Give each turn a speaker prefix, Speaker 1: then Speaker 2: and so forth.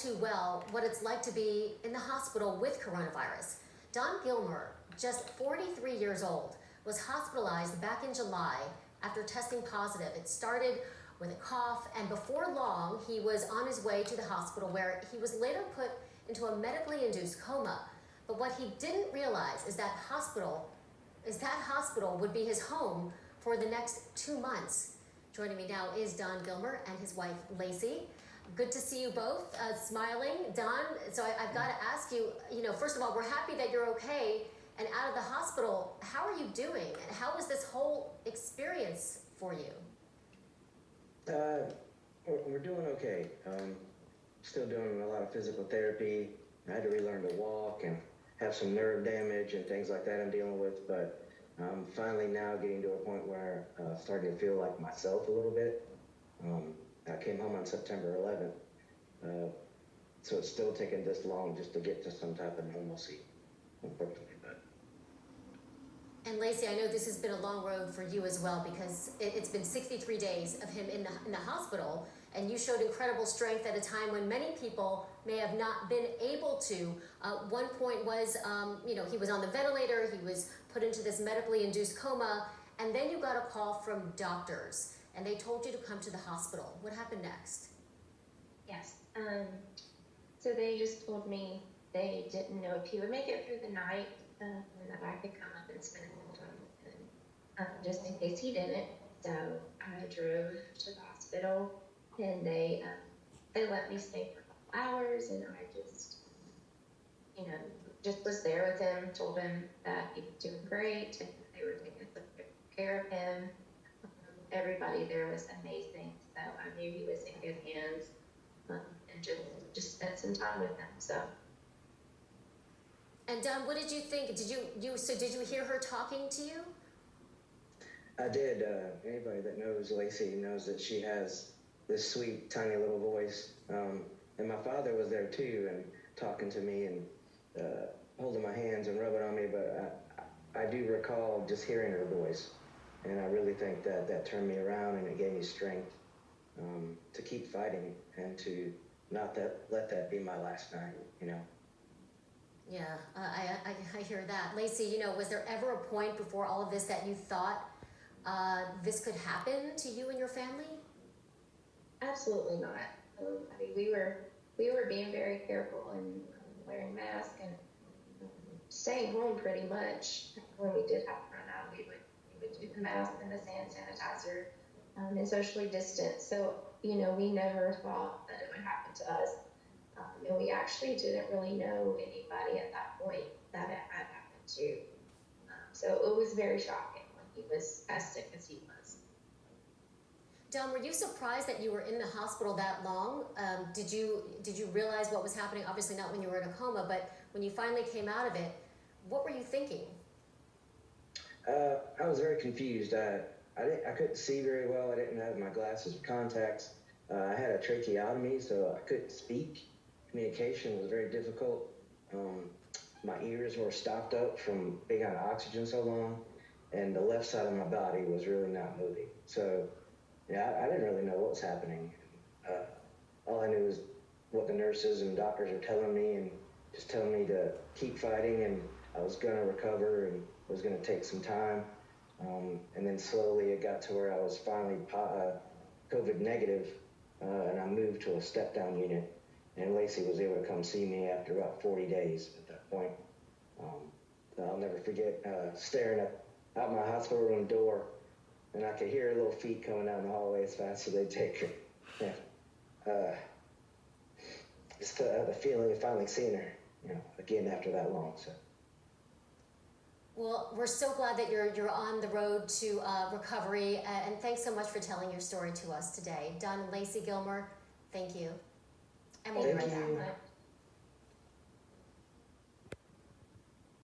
Speaker 1: too well what it's like to be in the hospital with coronavirus. Don Gilmer, just 43 years old, was hospitalized back in July after testing positive. It started with a cough, and before long, he was on his way to the hospital where he was later put into a medically induced coma. But what he didn't realize is that hospital would be his home for the next 2 months. Joining me now is Don Gilmer and his wife, Lacey. Good to see you both, smiling. Don, so I've got to ask you, first of all, we're happy that you're okay and out of the hospital. How are you doing? And how was this whole experience for you?
Speaker 2: We're doing okay. Still doing a lot of physical therapy. I had to relearn to walk and have some nerve damage and things like that I'm dealing with, but I'm finally now getting to a point where I'm starting to feel like myself a little bit. I came home on September 11th, so it's still taking this long just to get to some type of normalcy, unfortunately.
Speaker 1: And Lacey, I know this has been a long road for you as well, because it's been 63 days of him in the hospital, and you showed incredible strength at a time when many people may have not been able to. One point was, he was on the ventilator, he was put into this medically induced coma, and then you got a call from doctors, and they told you to come to the hospital. What happened next?
Speaker 3: Yes. So they just told me they didn't know if he would make it through the night, and that I could come up and spend a little time with him, just in case he didn't. So I drove to the hospital, and they let me stay for a couple hours, and I just was there with him, told him that he was doing great, and they were taking good care of him. Everybody there was amazing, so I knew he was in good hands, and just spent some time with him. So.
Speaker 1: And Don, what did you think? Did you hear her talking to you?
Speaker 2: I did. Anybody that knows Lacey knows that she has this sweet, tiny little voice. And my father was there too, and talking to me and holding my hands and rubbing on me. But I do recall just hearing her voice, and I really think that turned me around, and it gave me strength to keep fighting and to not let that be my last night.
Speaker 1: Yeah, I hear that. Lacey, was there ever a point before all of this that you thought this could happen to you and your family?
Speaker 3: Absolutely not. I mean, we were being very careful and wearing masks and staying home pretty much. When we did have to run out, we would do the mask and the hand sanitizer and socially distance. So, we never thought that it would happen to us. And we actually didn't really know anybody at that point that it had happened to. So it was very shocking when he was as sick as he was.
Speaker 1: Don, were you surprised that you were in the hospital that long? Did you realize what was happening? Obviously not when you were in a coma, but when you finally came out of it, what were you thinking?
Speaker 2: I was very confused. I couldn't see very well. I didn't have my glasses or contacts. I had a tracheotomy, so I couldn't speak. Communication was very difficult. My ears were stopped up from being on oxygen so long, and the left side of my body was really not moving. So, I didn't really know what was happening. All I knew was what the nurses and doctors were telling me, and just telling me to keep fighting, and I was going to recover, and it was going to take some time. And then slowly it got to where I was finally COVID negative, and I moved to a step-down unit. And Lacey was able to come see me after about 40 days at that point. I'll never forget staring out my hospital room door, and I could hear her little feet coming down the hallway as fast as they take her. Just the feeling of finally seeing her, again after that long. So.
Speaker 1: Well, we're so glad that you're on the road to recovery, and thanks so much for telling your story to us today. Don and Lacey Gilmer, thank you. And we'll be right back.